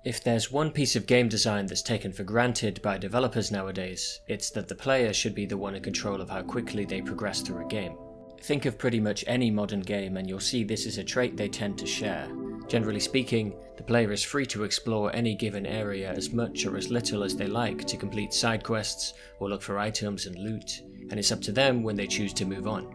If there's one piece of game design that's taken for granted by developers nowadays, it's that the player should be the one in control of how quickly they progress through a game. Think of pretty much any modern game and you'll see this is a trait they tend to share. Generally speaking, the player is free to explore any given area as much or as little as they like to complete side quests or look for items and loot, and it's up to them when they choose to move on.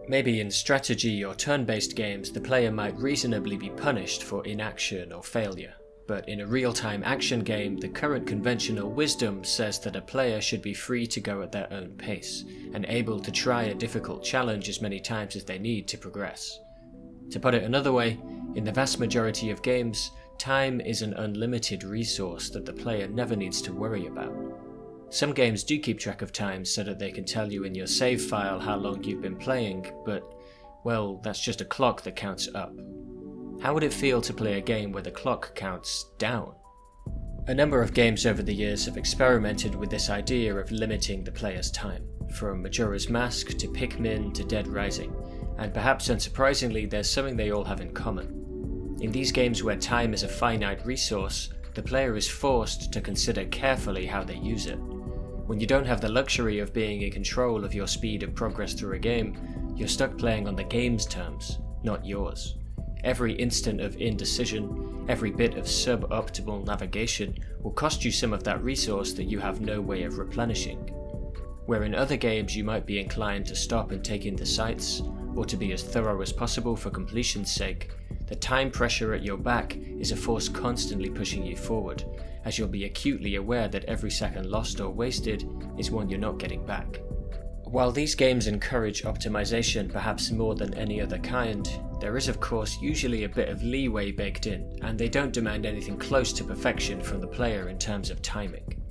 Maybe in strategy or turn-based games, the player might reasonably be punished for inaction or failure. But in a real-time action game, the current conventional wisdom says that a player should be free to go at their own pace, and able to try a difficult challenge as many times as they need to progress. To put it another way, in the vast majority of games, time is an unlimited resource that the player never needs to worry about. Some games do keep track of time so that they can tell you in your save file how long you've been playing, but, well, that's just a clock that counts up. How would it feel to play a game where the clock counts down? A number of games over the years have experimented with this idea of limiting the player's time, from Majora's Mask to Pikmin to Dead Rising, and perhaps unsurprisingly there's something they all have in common. In these games where time is a finite resource, the player is forced to consider carefully how they use it. When you don't have the luxury of being in control of your speed of progress through a game, you're stuck playing on the game's terms, not yours. Every instant of indecision, every bit of suboptimal navigation will cost you some of that resource that you have no way of replenishing. Where in other games you might be inclined to stop and take in the sights, or to be as thorough as possible for completion's sake, the time pressure at your back is a force constantly pushing you forward, as you'll be acutely aware that every second lost or wasted is one you're not getting back. While these games encourage optimization perhaps more than any other kind, there is of course usually a bit of leeway baked in, and they don't demand anything close to perfection from the player in terms of timing.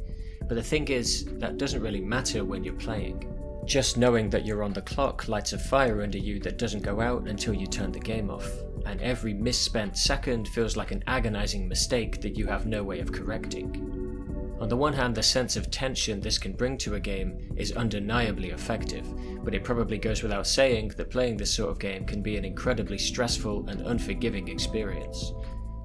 But the thing is, that doesn't really matter when you're playing. Just knowing that you're on the clock lights a fire under you that doesn't go out until you turn the game off, and every misspent second feels like an agonizing mistake that you have no way of correcting. On the one hand, the sense of tension this can bring to a game is undeniably effective, but it probably goes without saying that playing this sort of game can be an incredibly stressful and unforgiving experience.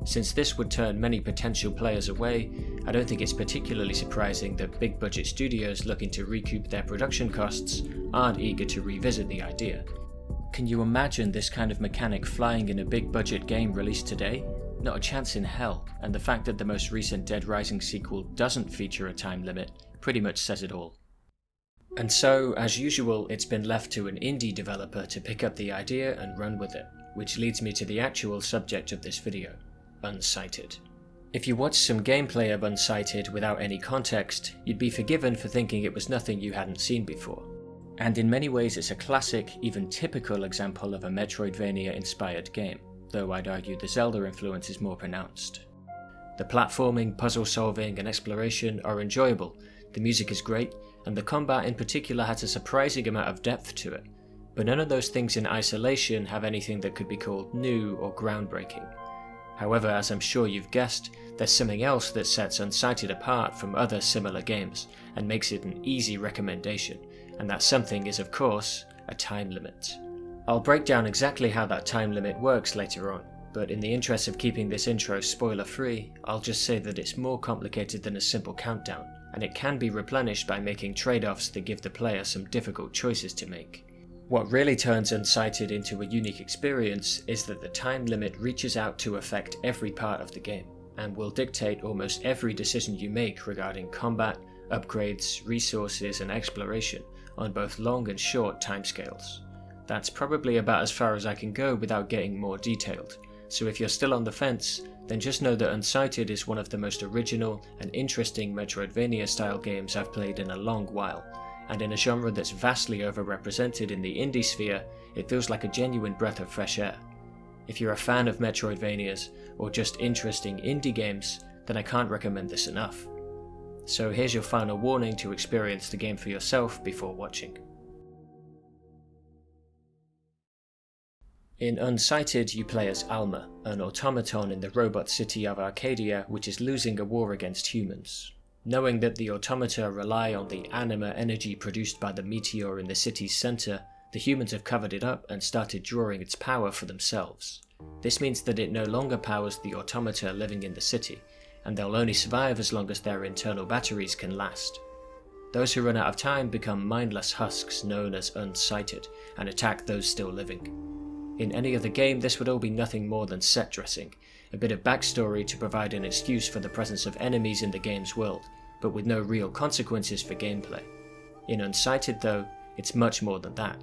Since this would turn many potential players away, I don't think it's particularly surprising that big budget studios looking to recoup their production costs aren't eager to revisit the idea. Can you imagine this kind of mechanic flying in a big budget game released today? Not a chance in hell, and the fact that the most recent Dead Rising sequel doesn't feature a time limit pretty much says it all. And so, as usual, it's been left to an indie developer to pick up the idea and run with it, which leads me to the actual subject of this video, Unsighted. If you watched some gameplay of Unsighted without any context, you'd be forgiven for thinking it was nothing you hadn't seen before. And in many ways it's a classic, even typical example of a Metroidvania-inspired game, though I'd argue the Zelda influence is more pronounced. The platforming, puzzle solving and exploration are enjoyable, the music is great, and the combat in particular has a surprising amount of depth to it, but none of those things in isolation have anything that could be called new or groundbreaking. However, as I'm sure you've guessed, there's something else that sets Unsighted apart from other similar games and makes it an easy recommendation, and that something is of course a time limit. I'll break down exactly how that time limit works later on, but in the interest of keeping this intro spoiler free, I'll just say that it's more complicated than a simple countdown, and it can be replenished by making trade-offs that give the player some difficult choices to make. What really turns Unsighted into a unique experience is that the time limit reaches out to affect every part of the game, and will dictate almost every decision you make regarding combat, upgrades, resources and exploration on both long and short timescales. That's probably about as far as I can go without getting more detailed, so if you're still on the fence, then just know that Unsighted is one of the most original and interesting Metroidvania style games I've played in a long while, and in a genre that's vastly overrepresented in the indie sphere, it feels like a genuine breath of fresh air. If you're a fan of Metroidvanias, or just interesting indie games, then I can't recommend this enough. So here's your final warning to experience the game for yourself before watching. In Unsighted, you play as Alma, an automaton in the robot city of Arcadia which is losing a war against humans. Knowing that the automata rely on the anima energy produced by the meteor in the city's center, the humans have covered it up and started drawing its power for themselves. This means that it no longer powers the automata living in the city, and they'll only survive as long as their internal batteries can last. Those who run out of time become mindless husks known as Unsighted, and attack those still living. In any other game, this would all be nothing more than set dressing, a bit of backstory to provide an excuse for the presence of enemies in the game's world, but with no real consequences for gameplay. In Unsighted though, it's much more than that.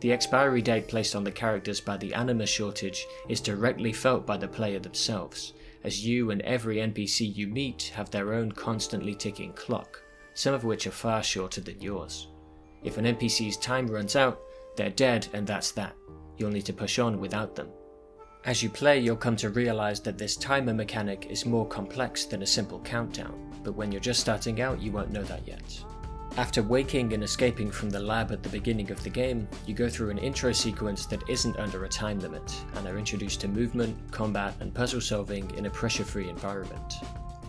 The expiry date placed on the characters by the anima shortage is directly felt by the player themselves, as you and every NPC you meet have their own constantly ticking clock, some of which are far shorter than yours. If an NPC's time runs out, they're dead and that's that. You'll need to push on without them. As you play, you'll come to realize that this timer mechanic is more complex than a simple countdown, but when you're just starting out, you won't know that yet. After waking and escaping from the lab at the beginning of the game, you go through an intro sequence that isn't under a time limit, and are introduced to movement, combat, and puzzle solving in a pressure-free environment.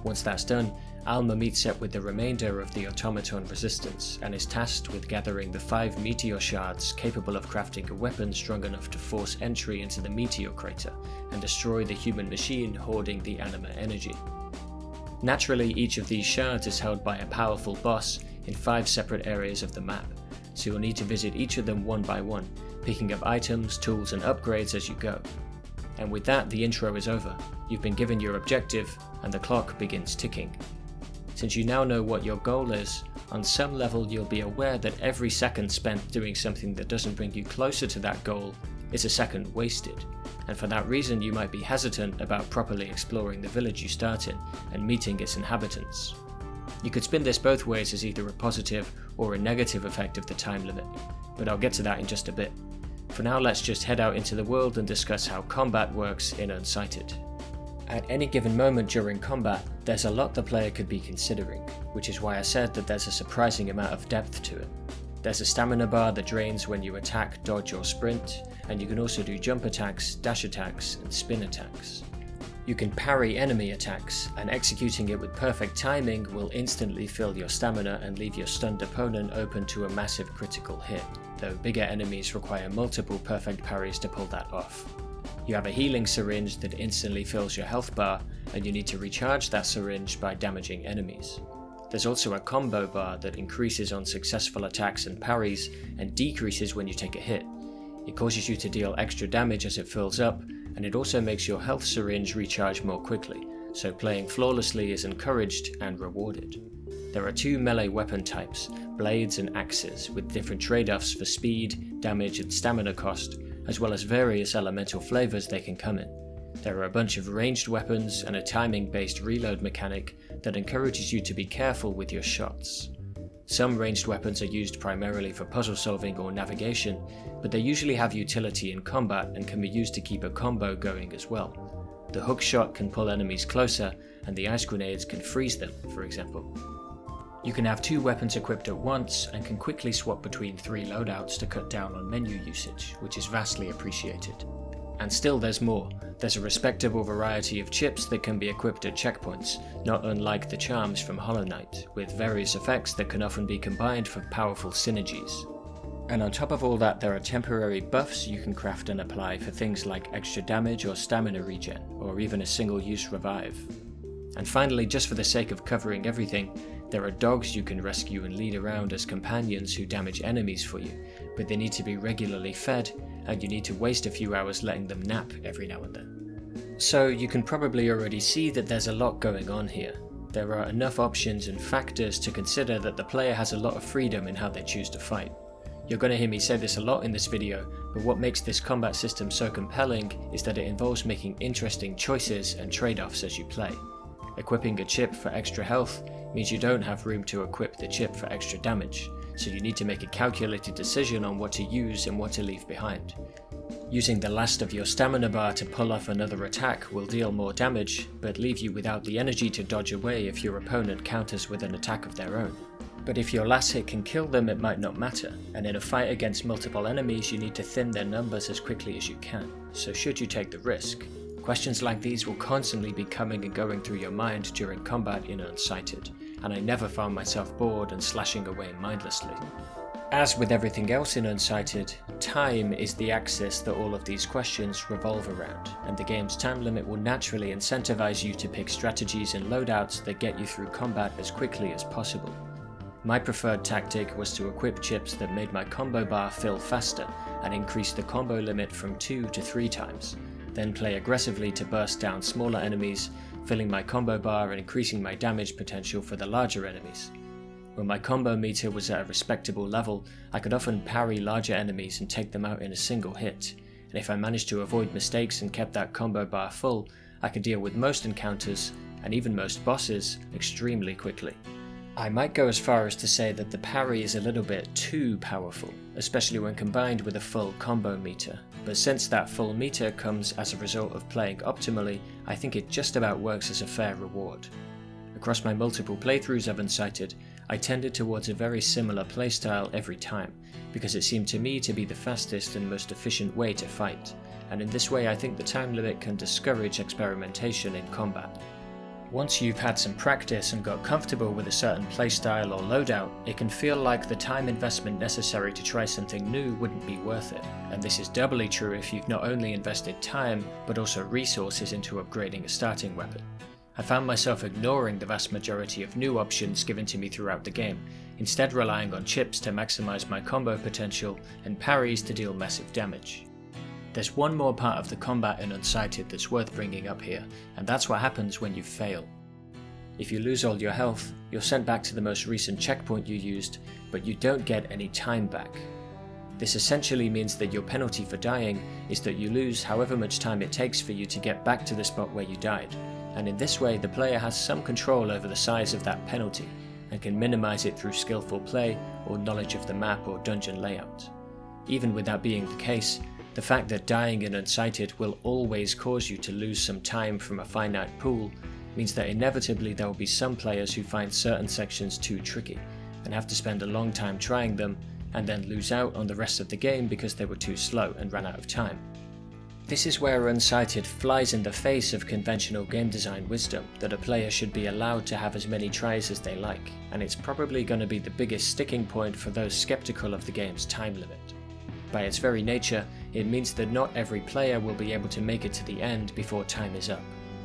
Once that's done, Alma meets up with the remainder of the automaton resistance, and is tasked with gathering the 5 meteor shards capable of crafting a weapon strong enough to force entry into the meteor crater, and destroy the human machine hoarding the anima energy. Naturally, each of these shards is held by a powerful boss in 5 separate areas of the map, so you'll need to visit each of them one by one, picking up items, tools and upgrades as you go. And with that, the intro is over. You've been given your objective, and the clock begins ticking. Since you now know what your goal is, on some level you'll be aware that every second spent doing something that doesn't bring you closer to that goal is a second wasted, and for that reason you might be hesitant about properly exploring the village you start in and meeting its inhabitants. You could spin this both ways as either a positive or a negative effect of the time limit, but I'll get to that in just a bit. For now, let's just head out into the world and discuss how combat works in Unsighted. At any given moment during combat, there's a lot the player could be considering, which is why I said that there's a surprising amount of depth to it. There's a stamina bar that drains when you attack, dodge or sprint, and you can also do jump attacks, dash attacks and spin attacks. You can parry enemy attacks, and executing it with perfect timing will instantly fill your stamina and leave your stunned opponent open to a massive critical hit, though bigger enemies require multiple perfect parries to pull that off. You have a healing syringe that instantly fills your health bar, and you need to recharge that syringe by damaging enemies. There's also a combo bar that increases on successful attacks and parries, and decreases when you take a hit. It causes you to deal extra damage as it fills up, and it also makes your health syringe recharge more quickly, so playing flawlessly is encouraged and rewarded. There are 2 melee weapon types, blades and axes, with different trade-offs for speed, damage and stamina cost, as well as various elemental flavors they can come in. There are a bunch of ranged weapons and a timing-based reload mechanic that encourages you to be careful with your shots. Some ranged weapons are used primarily for puzzle solving or navigation, but they usually have utility in combat and can be used to keep a combo going as well. The hook shot can pull enemies closer, and the ice grenades can freeze them, for example. You can have 2 weapons equipped at once, and can quickly swap between 3 loadouts to cut down on menu usage, which is vastly appreciated. And still there's more. There's a respectable variety of chips that can be equipped at checkpoints, not unlike the charms from Hollow Knight, with various effects that can often be combined for powerful synergies. And on top of all that, there are temporary buffs you can craft and apply for things like extra damage or stamina regen, or even a single-use revive. And finally, just for the sake of covering everything, there are dogs you can rescue and lead around as companions who damage enemies for you, but they need to be regularly fed, and you need to waste a few hours letting them nap every now and then. So you can probably already see that there's a lot going on here. There are enough options and factors to consider that the player has a lot of freedom in how they choose to fight. You're going to hear me say this a lot in this video, but what makes this combat system so compelling is that it involves making interesting choices and trade-offs as you play. Equipping a chip for extra health means you don't have room to equip the chip for extra damage, so you need to make a calculated decision on what to use and what to leave behind. Using the last of your stamina bar to pull off another attack will deal more damage, but leave you without the energy to dodge away if your opponent counters with an attack of their own. But if your last hit can kill them, it might not matter, and in a fight against multiple enemies you need to thin their numbers as quickly as you can, so should you take the risk? Questions like these will constantly be coming and going through your mind during combat in Unsighted, and I never found myself bored and slashing away mindlessly. As with everything else in Unsighted, time is the axis that all of these questions revolve around, and the game's time limit will naturally incentivize you to pick strategies and loadouts that get you through combat as quickly as possible. My preferred tactic was to equip chips that made my combo bar fill faster and increase the combo limit from 2 to 3 times, then play aggressively to burst down smaller enemies, filling my combo bar and increasing my damage potential for the larger enemies. When my combo meter was at a respectable level, I could often parry larger enemies and take them out in a single hit, and if I managed to avoid mistakes and kept that combo bar full, I could deal with most encounters, and even most bosses, extremely quickly. I might go as far as to say that the parry is a little bit too powerful, especially when combined with a full combo meter, but since that full meter comes as a result of playing optimally, I think it just about works as a fair reward. Across my multiple playthroughs of Unsighted, I tended towards a very similar playstyle every time, because it seemed to me to be the fastest and most efficient way to fight, and in this way I think the time limit can discourage experimentation in combat. Once you've had some practice and got comfortable with a certain playstyle or loadout, it can feel like the time investment necessary to try something new wouldn't be worth it, and this is doubly true if you've not only invested time, but also resources into upgrading a starting weapon. I found myself ignoring the vast majority of new options given to me throughout the game, instead relying on chips to maximize my combo potential and parries to deal massive damage. There's one more part of the combat in Unsighted that's worth bringing up here, and that's what happens when you fail. If you lose all your health, you're sent back to the most recent checkpoint you used, but you don't get any time back. This essentially means that your penalty for dying is that you lose however much time it takes for you to get back to the spot where you died, and in this way the player has some control over the size of that penalty, and can minimize it through skillful play or knowledge of the map or dungeon layout. Even with that being the case, the fact that dying in Unsighted will always cause you to lose some time from a finite pool means that inevitably there will be some players who find certain sections too tricky, and have to spend a long time trying them, and then lose out on the rest of the game because they were too slow and ran out of time. This is where Unsighted flies in the face of conventional game design wisdom that a player should be allowed to have as many tries as they like, and it's probably going to be the biggest sticking point for those skeptical of the game's time limit. By its very nature, it means that not every player will be able to make it to the end before time is up,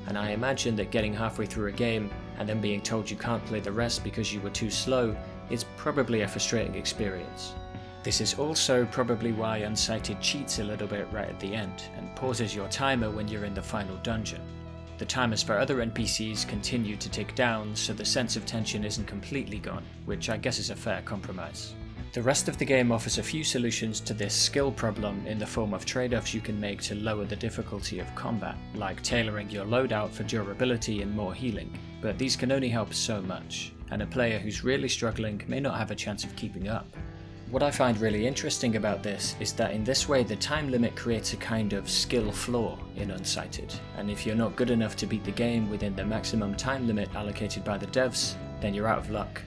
and I imagine that getting halfway through a game and then being told you can't play the rest because you were too slow is probably a frustrating experience. This is also probably why Unsighted cheats a little bit right at the end, and pauses your timer when you're in the final dungeon. The timers for other NPCs continue to tick down, so the sense of tension isn't completely gone, which I guess is a fair compromise. The rest of the game offers a few solutions to this skill problem in the form of trade-offs you can make to lower the difficulty of combat, like tailoring your loadout for durability and more healing, but these can only help so much, and a player who's really struggling may not have a chance of keeping up. What I find really interesting about this is that in this way the time limit creates a kind of skill flaw in Unsighted, and if you're not good enough to beat the game within the maximum time limit allocated by the devs, then you're out of luck.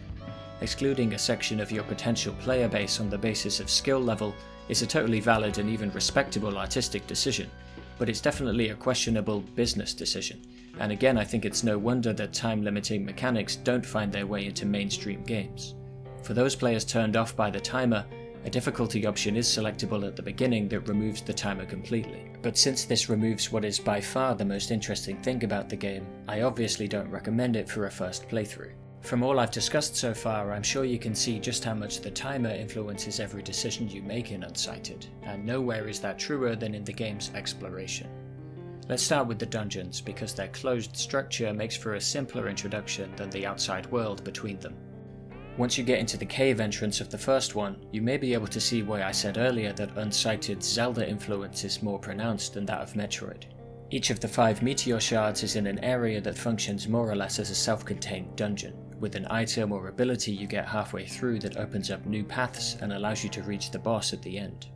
Excluding a section of your potential player base on the basis of skill level is a totally valid and even respectable artistic decision, but it's definitely a questionable business decision, and again I think it's no wonder that time limiting mechanics don't find their way into mainstream games. For those players turned off by the timer, a difficulty option is selectable at the beginning that removes the timer completely. But since this removes what is by far the most interesting thing about the game, I obviously don't recommend it for a first playthrough. From all I've discussed so far, I'm sure you can see just how much the timer influences every decision you make in Unsighted, and nowhere is that truer than in the game's exploration. Let's start with the dungeons, because their closed structure makes for a simpler introduction than the outside world between them. Once you get into the cave entrance of the first one, you may be able to see why I said earlier that Unsighted's Zelda influence is more pronounced than that of Metroid. Each of the 5 meteor shards is in an area that functions more or less as a self-contained dungeon, with an item or ability you get halfway through that opens up new paths and allows you to reach the boss at the end.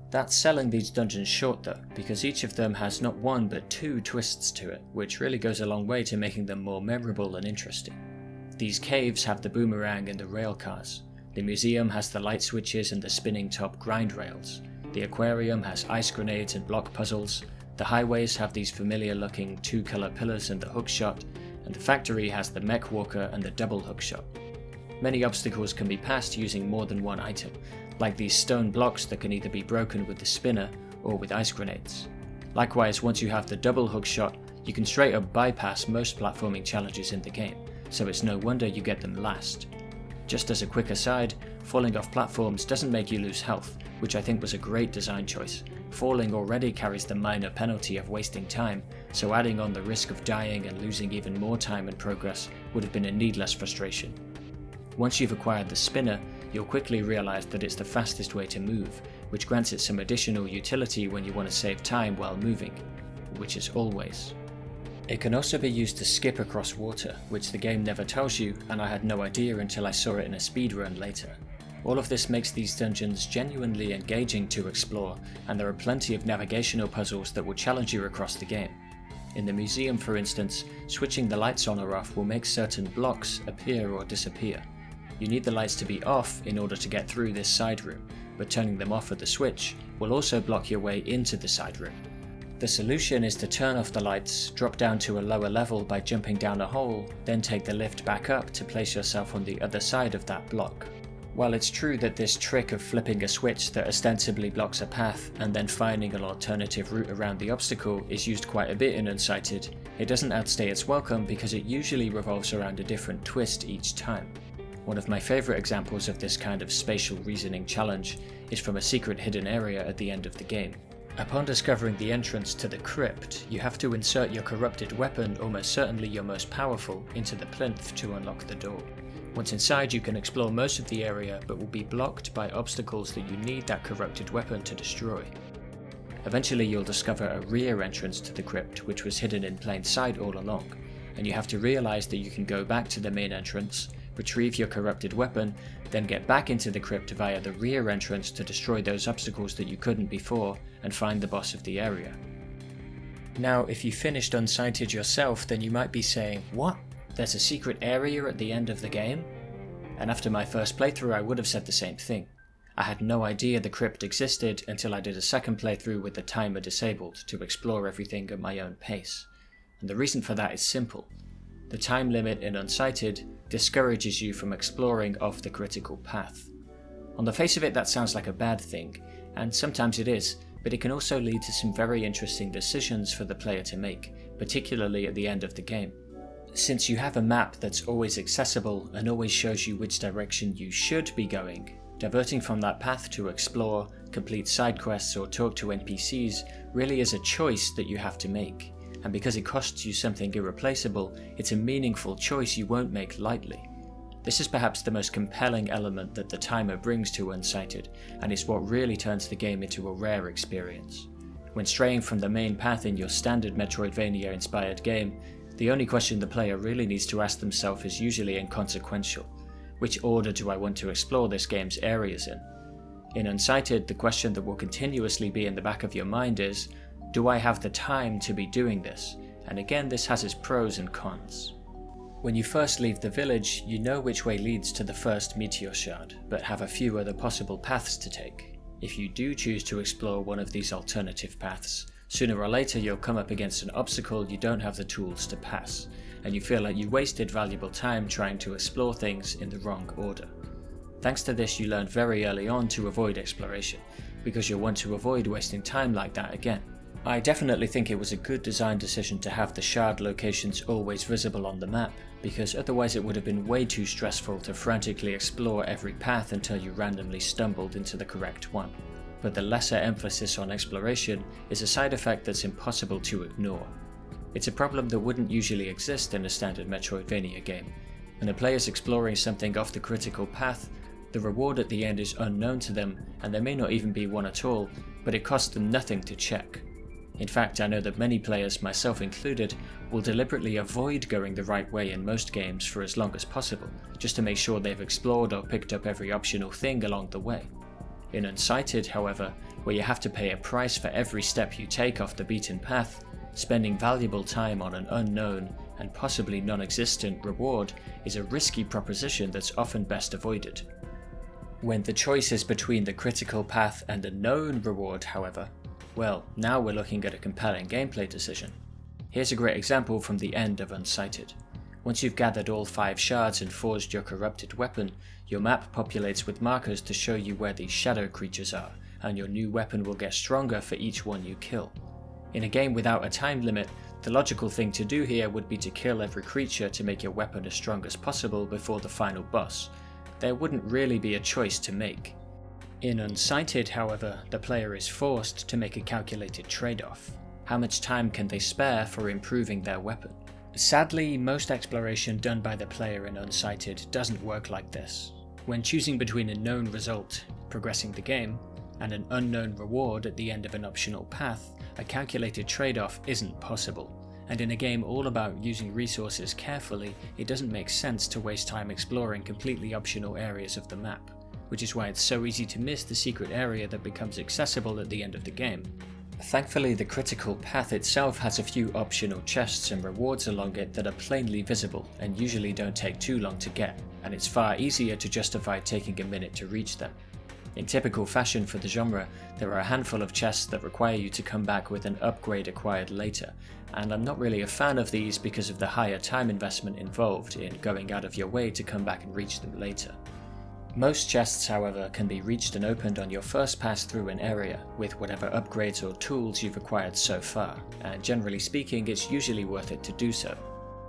That's selling these dungeons short though, because each of them has not 1 but 2 twists to it, which really goes a long way to making them more memorable and interesting. These caves have the boomerang and the rail cars. The museum has the light switches and the spinning top grind rails. The aquarium has ice grenades and block puzzles. The highways have these familiar looking 2-color pillars and the hookshot, and the factory has the mech walker and the double hookshot. Many obstacles can be passed using more than 1 item, like these stone blocks that can either be broken with the spinner or with ice grenades. Likewise, once you have the double hook shot, you can straight up bypass most platforming challenges in the game, so it's no wonder you get them last. Just as a quick aside, falling off platforms doesn't make you lose health, which I think was a great design choice. Falling already carries the minor penalty of wasting time, so adding on the risk of dying and losing even more time and progress would have been a needless frustration. Once you've acquired the spinner, you'll quickly realise that it's the fastest way to move, which grants it some additional utility when you want to save time while moving, which is always. It can also be used to skip across water, which the game never tells you, and I had no idea until I saw it in a speedrun later. All of this makes these dungeons genuinely engaging to explore, and there are plenty of navigational puzzles that will challenge you across the game. In the museum, for instance, switching the lights on or off will make certain blocks appear or disappear. You need the lights to be off in order to get through this side room, but turning them off at the switch will also block your way into the side room. The solution is to turn off the lights, drop down to a lower level by jumping down a hole, then take the lift back up to place yourself on the other side of that block. While it's true that this trick of flipping a switch that ostensibly blocks a path and then finding an alternative route around the obstacle is used quite a bit in Unsighted, it doesn't outstay its welcome because it usually revolves around a different twist each time. One of my favourite examples of this kind of spatial reasoning challenge is from a secret hidden area at the end of the game. Upon discovering the entrance to the crypt, you have to insert your corrupted weapon, almost certainly your most powerful, into the plinth to unlock the door. Once inside, you can explore most of the area, but will be blocked by obstacles that you need that corrupted weapon to destroy. Eventually you'll discover a rear entrance to the crypt, which was hidden in plain sight all along, and you have to realise that you can go back to the main entrance, retrieve your corrupted weapon, then get back into the crypt via the rear entrance to destroy those obstacles that you couldn't before, and find the boss of the area. Now, if you finished Unsighted yourself, then you might be saying, "What? There's a secret area at the end of the game?" And after my first playthrough I would have said the same thing. I had no idea the crypt existed until I did a second playthrough with the timer disabled to explore everything at my own pace. And the reason for that is simple. The time limit in Unsighted discourages you from exploring off the critical path. On the face of it, that sounds like a bad thing, and sometimes it is, but it can also lead to some very interesting decisions for the player to make, particularly at the end of the game. Since you have a map that's always accessible and always shows you which direction you should be going, diverting from that path to explore, complete side quests or talk to NPCs really is a choice that you have to make. And because it costs you something irreplaceable, it's a meaningful choice you won't make lightly. This is perhaps the most compelling element that the timer brings to Unsighted, and it's what really turns the game into a rare experience. When straying from the main path in your standard Metroidvania-inspired game, the only question the player really needs to ask themselves is usually inconsequential. Which order do I want to explore this game's areas in? In Unsighted, the question that will continuously be in the back of your mind is, do I have the time to be doing this? And again, this has its pros and cons. When you first leave the village, you know which way leads to the first meteor shard, but have a few other possible paths to take. If you do choose to explore one of these alternative paths, sooner or later you'll come up against an obstacle you don't have the tools to pass, and you feel like you wasted valuable time trying to explore things in the wrong order. Thanks to this, you learned very early on to avoid exploration, because you'll want to avoid wasting time like that again. I definitely think it was a good design decision to have the shard locations always visible on the map, because otherwise it would have been way too stressful to frantically explore every path until you randomly stumbled into the correct one. But the lesser emphasis on exploration is a side effect that's impossible to ignore. It's a problem that wouldn't usually exist in a standard Metroidvania game. When a player's exploring something off the critical path, the reward at the end is unknown to them, and there may not even be one at all, but it costs them nothing to check. In fact, I know that many players, myself included, will deliberately avoid going the right way in most games for as long as possible, just to make sure they've explored or picked up every optional thing along the way. In Unsighted, however, where you have to pay a price for every step you take off the beaten path, spending valuable time on an unknown and possibly non-existent reward is a risky proposition that's often best avoided. When the choice is between the critical path and a known reward, however, well, now we're looking at a compelling gameplay decision. Here's a great example from the end of Unsighted. Once you've gathered all 5 shards and forged your corrupted weapon, your map populates with markers to show you where these shadow creatures are, and your new weapon will get stronger for each one you kill. In a game without a time limit, the logical thing to do here would be to kill every creature to make your weapon as strong as possible before the final boss. There wouldn't really be a choice to make. In Unsighted, however, the player is forced to make a calculated trade-off. How much time can they spare for improving their weapon? Sadly, most exploration done by the player in Unsighted doesn't work like this. When choosing between a known result, progressing the game, and an unknown reward at the end of an optional path, a calculated trade-off isn't possible. And in a game all about using resources carefully, it doesn't make sense to waste time exploring completely optional areas of the map, which is why it's so easy to miss the secret area that becomes accessible at the end of the game. Thankfully, the critical path itself has a few optional chests and rewards along it that are plainly visible and usually don't take too long to get, and it's far easier to justify taking a minute to reach them. In typical fashion for the genre, there are a handful of chests that require you to come back with an upgrade acquired later, and I'm not really a fan of these because of the higher time investment involved in going out of your way to come back and reach them later. Most chests, however, can be reached and opened on your first pass through an area, with whatever upgrades or tools you've acquired so far, and generally speaking, it's usually worth it to do so.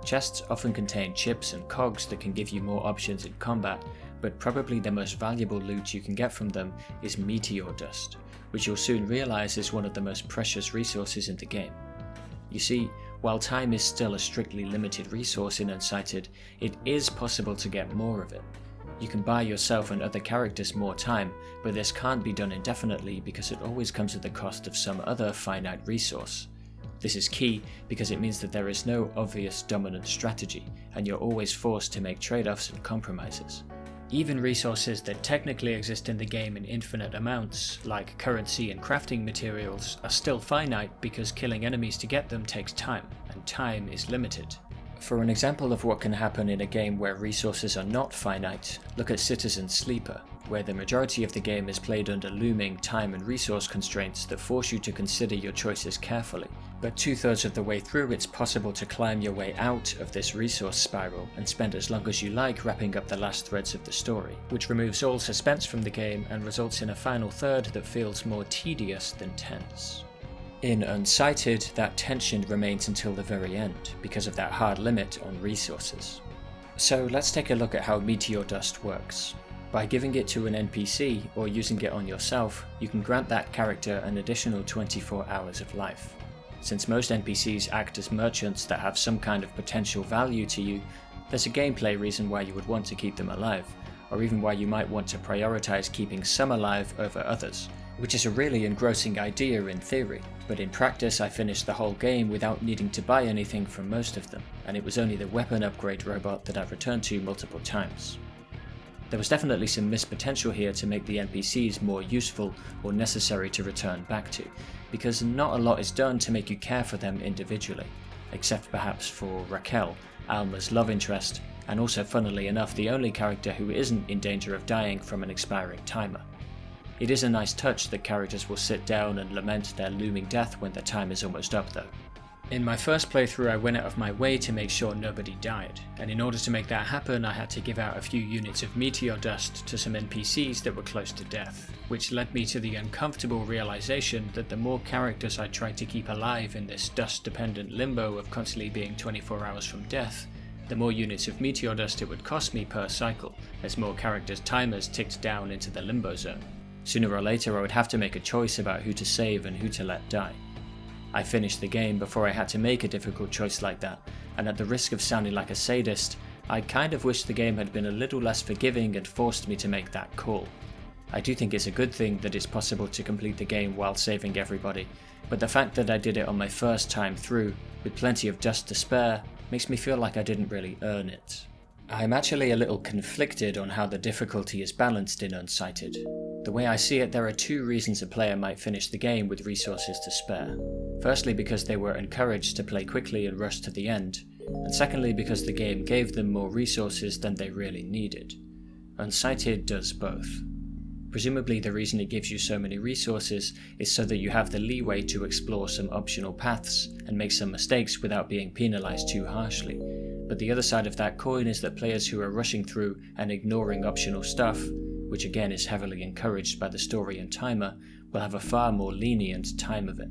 Chests often contain chips and cogs that can give you more options in combat, but probably the most valuable loot you can get from them is meteor dust, which you'll soon realize is one of the most precious resources in the game. You see, while time is still a strictly limited resource in Unsighted, it is possible to get more of it. You can buy yourself and other characters more time, but this can't be done indefinitely because it always comes at the cost of some other finite resource. This is key because it means that there is no obvious dominant strategy, and you're always forced to make trade-offs and compromises. Even resources that technically exist in the game in infinite amounts, like currency and crafting materials, are still finite because killing enemies to get them takes time, and time is limited. For an example of what can happen in a game where resources are not finite, look at Citizen Sleeper, where the majority of the game is played under looming time and resource constraints that force you to consider your choices carefully. But 2/3 of the way through, it's possible to climb your way out of this resource spiral and spend as long as you like wrapping up the last threads of the story, which removes all suspense from the game and results in a final third that feels more tedious than tense. In Unsighted, that tension remains until the very end, because of that hard limit on resources. So let's take a look at how meteor dust works. By giving it to an NPC, or using it on yourself, you can grant that character an additional 24 hours of life. Since most NPCs act as merchants that have some kind of potential value to you, there's a gameplay reason why you would want to keep them alive, or even why you might want to prioritize keeping some alive over others. Which is a really engrossing idea in theory, but in practice I finished the whole game without needing to buy anything from most of them, and it was only the weapon upgrade robot that I've returned to multiple times. There was definitely some missed potential here to make the NPCs more useful or necessary to return back to, because not a lot is done to make you care for them individually, except perhaps for Raquel, Alma's love interest, and also funnily enough the only character who isn't in danger of dying from an expiring timer. It is a nice touch that characters will sit down and lament their looming death when their time is almost up though. In my first playthrough I went out of my way to make sure nobody died, and in order to make that happen I had to give out a few units of meteor dust to some NPCs that were close to death, which led me to the uncomfortable realization that the more characters I tried to keep alive in this dust-dependent limbo of constantly being 24 hours from death, the more units of meteor dust it would cost me per cycle, as more characters' timers ticked down into the limbo zone. Sooner or later I would have to make a choice about who to save and who to let die. I finished the game before I had to make a difficult choice like that, and at the risk of sounding like a sadist, I kind of wish the game had been a little less forgiving and forced me to make that call. I do think it's a good thing that it's possible to complete the game while saving everybody, but the fact that I did it on my first time through, with plenty of dust to spare, makes me feel like I didn't really earn it. I'm actually a little conflicted on how the difficulty is balanced in Unsighted. The way I see it, there are two reasons a player might finish the game with resources to spare. Firstly, because they were encouraged to play quickly and rush to the end, and secondly because the game gave them more resources than they really needed. Unsighted does both. Presumably the reason it gives you so many resources is so that you have the leeway to explore some optional paths and make some mistakes without being penalized too harshly, But the other side of that coin is that players who are rushing through and ignoring optional stuff, which again is heavily encouraged by the story and timer, will have a far more lenient time of it.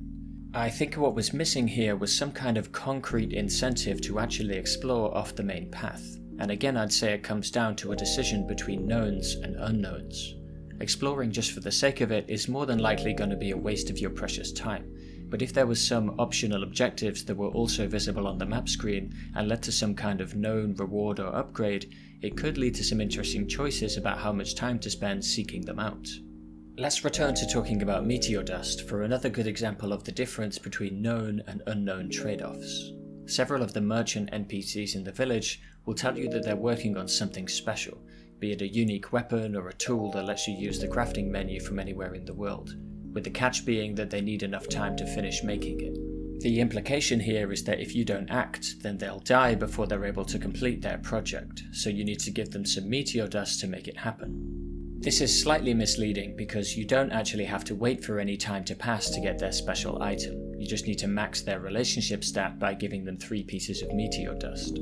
I think what was missing here was some kind of concrete incentive to actually explore off the main path, and again I'd say it comes down to a decision between knowns and unknowns. Exploring just for the sake of it is more than likely going to be a waste of your precious time, but if there was some optional objectives that were also visible on the map screen and led to some kind of known reward or upgrade, it could lead to some interesting choices about how much time to spend seeking them out. Let's return to talking about meteor dust for another good example of the difference between known and unknown trade-offs. Several of the merchant NPCs in the village will tell you that they're working on something special, be it a unique weapon or a tool that lets you use the crafting menu from anywhere in the world, with the catch being that they need enough time to finish making it. The implication here is that if you don't act, then they'll die before they're able to complete their project, so you need to give them some meteor dust to make it happen. This is slightly misleading because you don't actually have to wait for any time to pass to get their special item. You just need to max their relationship stat by giving them 3 pieces of meteor dust.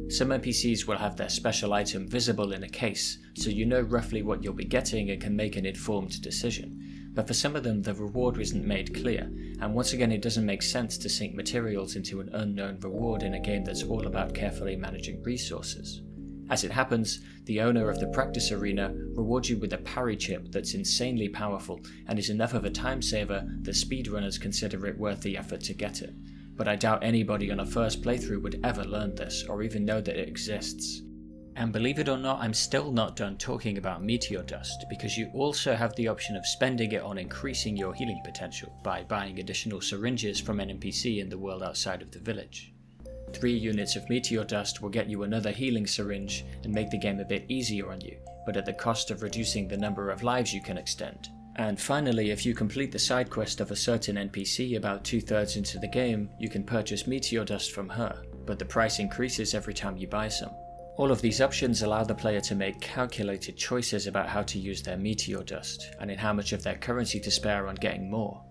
Some NPCs will have their special item visible in a case, so you know roughly what you'll be getting and can make an informed decision. But for some of them the reward isn't made clear, and once again it doesn't make sense to sink materials into an unknown reward in a game that's all about carefully managing resources. As it happens, the owner of the practice arena rewards you with a parry chip that's insanely powerful and is enough of a time saver that speedrunners consider it worth the effort to get it. But I doubt anybody on a first playthrough would ever learn this or even know that it exists. And believe it or not, I'm still not done talking about meteor dust, because you also have the option of spending it on increasing your healing potential by buying additional syringes from an NPC in the world outside of the village. 3 units of meteor dust will get you another healing syringe and make the game a bit easier on you, but at the cost of reducing the number of lives you can extend. And finally, if you complete the side quest of a certain NPC about 2/3 into the game, you can purchase meteor dust from her, but the price increases every time you buy some. All of these options allow the player to make calculated choices about how to use their meteor dust, and in how much of their currency to spare on getting more.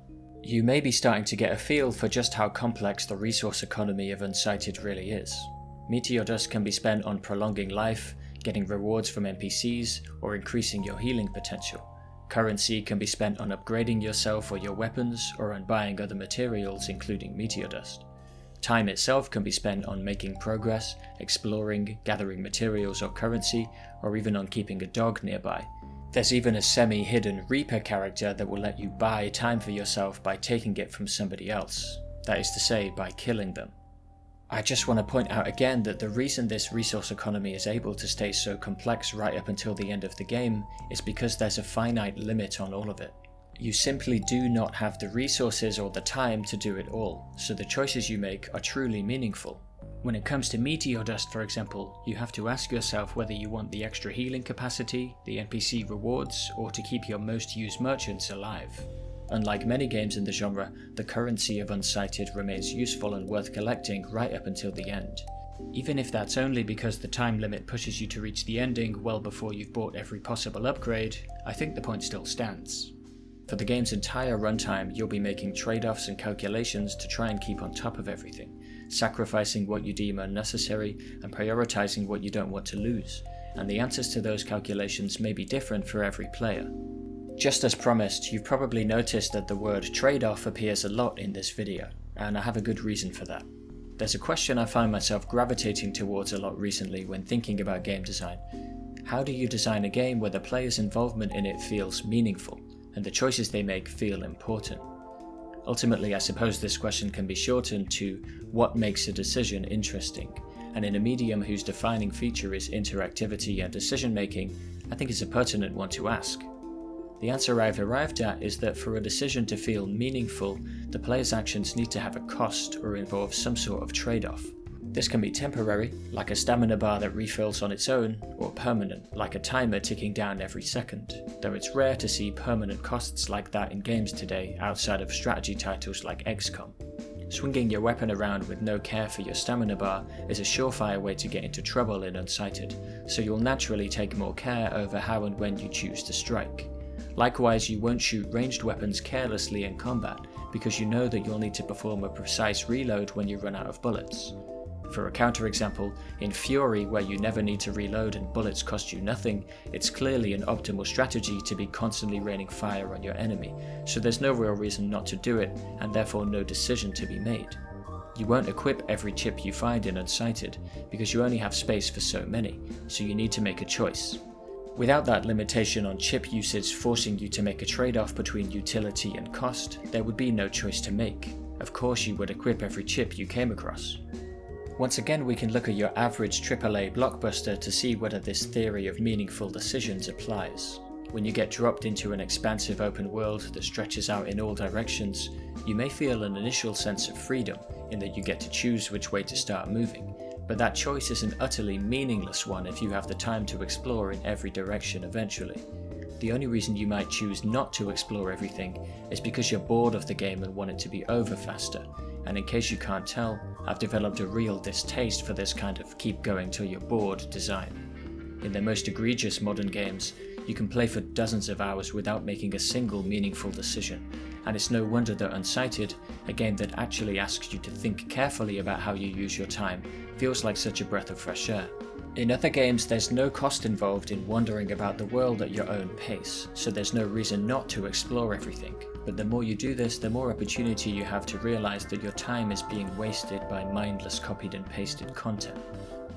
You may be starting to get a feel for just how complex the resource economy of Unsighted really is. Meteor dust can be spent on prolonging life, getting rewards from NPCs, or increasing your healing potential. Currency can be spent on upgrading yourself or your weapons, or on buying other materials including meteor dust. Time itself can be spent on making progress, exploring, gathering materials or currency, or even on keeping a dog nearby. There's even a semi-hidden Reaper character that will let you buy time for yourself by taking it from somebody else, that is to say, by killing them. I just want to point out again that the reason this resource economy is able to stay so complex right up until the end of the game is because there's a finite limit on all of it. You simply do not have the resources or the time to do it all, so the choices you make are truly meaningful. When it comes to meteor dust, for example, you have to ask yourself whether you want the extra healing capacity, the NPC rewards, or to keep your most used merchants alive. Unlike many games in the genre, the currency of Unsighted remains useful and worth collecting right up until the end. Even if that's only because the time limit pushes you to reach the ending well before you've bought every possible upgrade, I think the point still stands. For the game's entire runtime, you'll be making trade-offs and calculations to try and keep on top of everything, sacrificing what you deem unnecessary and prioritizing what you don't want to lose, and the answers to those calculations may be different for every player. Just as promised, you've probably noticed that the word trade-off appears a lot in this video, and I have a good reason for that. There's a question I find myself gravitating towards a lot recently when thinking about game design. How do you design a game where the player's involvement in it feels meaningful, and the choices they make feel important? Ultimately, I suppose this question can be shortened to what makes a decision interesting, and in a medium whose defining feature is interactivity and decision making, I think it's a pertinent one to ask. The answer I've arrived at is that for a decision to feel meaningful, the player's actions need to have a cost or involve some sort of trade-off. This can be temporary, like a stamina bar that refills on its own, or permanent, like a timer ticking down every second, though it's rare to see permanent costs like that in games today outside of strategy titles like XCOM. Swinging your weapon around with no care for your stamina bar is a surefire way to get into trouble in Unsighted, so you'll naturally take more care over how and when you choose to strike. Likewise, you won't shoot ranged weapons carelessly in combat, because you know that you'll need to perform a precise reload when you run out of bullets. For a counterexample, in Furi, where you never need to reload and bullets cost you nothing, it's clearly an optimal strategy to be constantly raining fire on your enemy, so there's no real reason not to do it, and therefore no decision to be made. You won't equip every chip you find in Unsighted, because you only have space for so many, so you need to make a choice. Without that limitation on chip usage forcing you to make a trade-off between utility and cost, there would be no choice to make. Of course you would equip every chip you came across. Once again, we can look at your average AAA blockbuster to see whether this theory of meaningful decisions applies. When you get dropped into an expansive open world that stretches out in all directions, you may feel an initial sense of freedom in that you get to choose which way to start moving, but that choice is an utterly meaningless one if you have the time to explore in every direction eventually. The only reason you might choose not to explore everything is because you're bored of the game and want it to be over faster, and in case you can't tell, I've developed a real distaste for this kind of keep going till you're bored design. In their most egregious modern games, you can play for dozens of hours without making a single meaningful decision, and it's no wonder that Unsighted, a game that actually asks you to think carefully about how you use your time, feels like such a breath of fresh air. In other games, there's no cost involved in wandering about the world at your own pace, so there's no reason not to explore everything. But the more you do this, the more opportunity you have to realize that your time is being wasted by mindless copied and pasted content.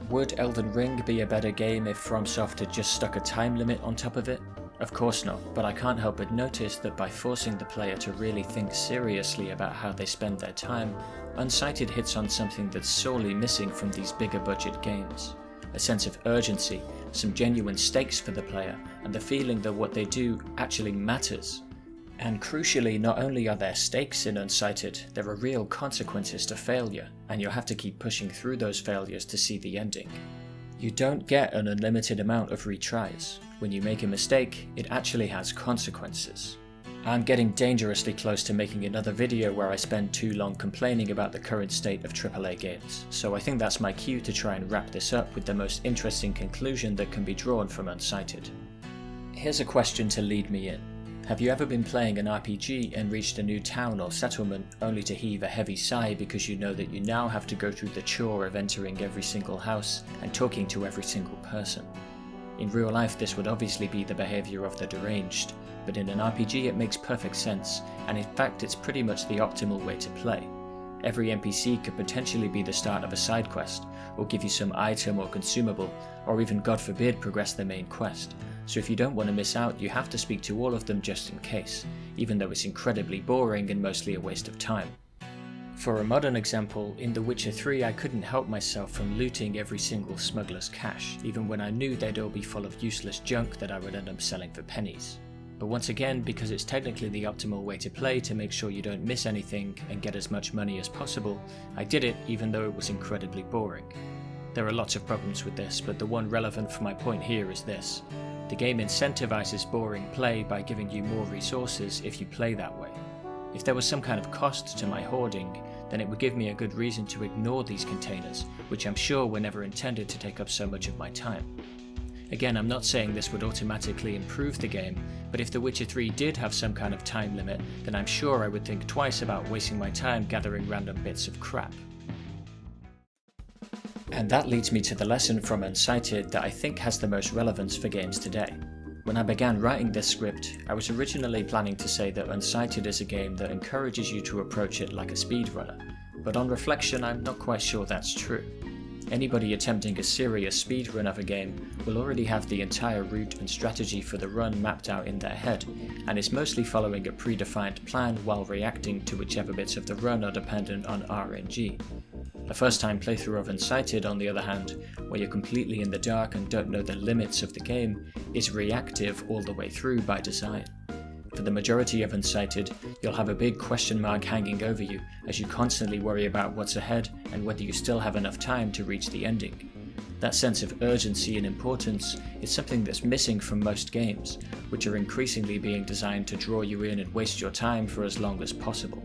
Would Elden Ring be a better game if FromSoft had just stuck a time limit on top of it? Of course not, but I can't help but notice that by forcing the player to really think seriously about how they spend their time, Unsighted hits on something that's sorely missing from these bigger budget games. A sense of urgency, some genuine stakes for the player, and the feeling that what they do actually matters. And crucially, not only are there stakes in Unsighted, there are real consequences to failure, and you'll have to keep pushing through those failures to see the ending. You don't get an unlimited amount of retries. When you make a mistake, it actually has consequences. I'm getting dangerously close to making another video where I spend too long complaining about the current state of AAA games, so I think that's my cue to try and wrap this up with the most interesting conclusion that can be drawn from Unsighted. Here's a question to lead me in. Have you ever been playing an RPG and reached a new town or settlement only to heave a heavy sigh because you know that you now have to go through the chore of entering every single house and talking to every single person? In real life, this would obviously be the behavior of the deranged, but in an RPG it makes perfect sense, and in fact it's pretty much the optimal way to play. Every NPC could potentially be the start of a side quest, or give you some item or consumable, or even God forbid progress the main quest. So if you don't want to miss out, you have to speak to all of them just in case, even though it's incredibly boring and mostly a waste of time. For a modern example, in The Witcher 3 I couldn't help myself from looting every single smuggler's cache, even when I knew they'd all be full of useless junk that I would end up selling for pennies. But once again, because it's technically the optimal way to play to make sure you don't miss anything and get as much money as possible, I did it even though it was incredibly boring. There are lots of problems with this, but the one relevant for my point here is this. The game incentivizes boring play by giving you more resources if you play that way. If there was some kind of cost to my hoarding, then it would give me a good reason to ignore these containers, which I'm sure were never intended to take up so much of my time. Again, I'm not saying this would automatically improve the game, but if The Witcher 3 did have some kind of time limit, then I'm sure I would think twice about wasting my time gathering random bits of crap. And that leads me to the lesson from Unsighted that I think has the most relevance for games today. When I began writing this script, I was originally planning to say that Unsighted is a game that encourages you to approach it like a speedrunner, but on reflection I'm not quite sure that's true. Anybody attempting a serious speedrun of a game will already have the entire route and strategy for the run mapped out in their head, and is mostly following a predefined plan while reacting to whichever bits of the run are dependent on RNG. A first-time playthrough of Unsighted, on the other hand, where you're completely in the dark and don't know the limits of the game, is reactive all the way through by design. For the majority of Unsighted, you'll have a big question mark hanging over you as you constantly worry about what's ahead and whether you still have enough time to reach the ending. That sense of urgency and importance is something that's missing from most games, which are increasingly being designed to draw you in and waste your time for as long as possible.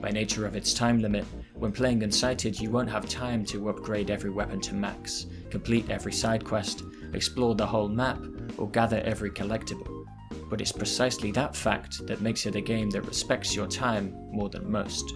By nature of its time limit, when playing Unsighted you won't have time to upgrade every weapon to max, complete every side quest, explore the whole map, or gather every collectible. But it's precisely that fact that makes it a game that respects your time more than most.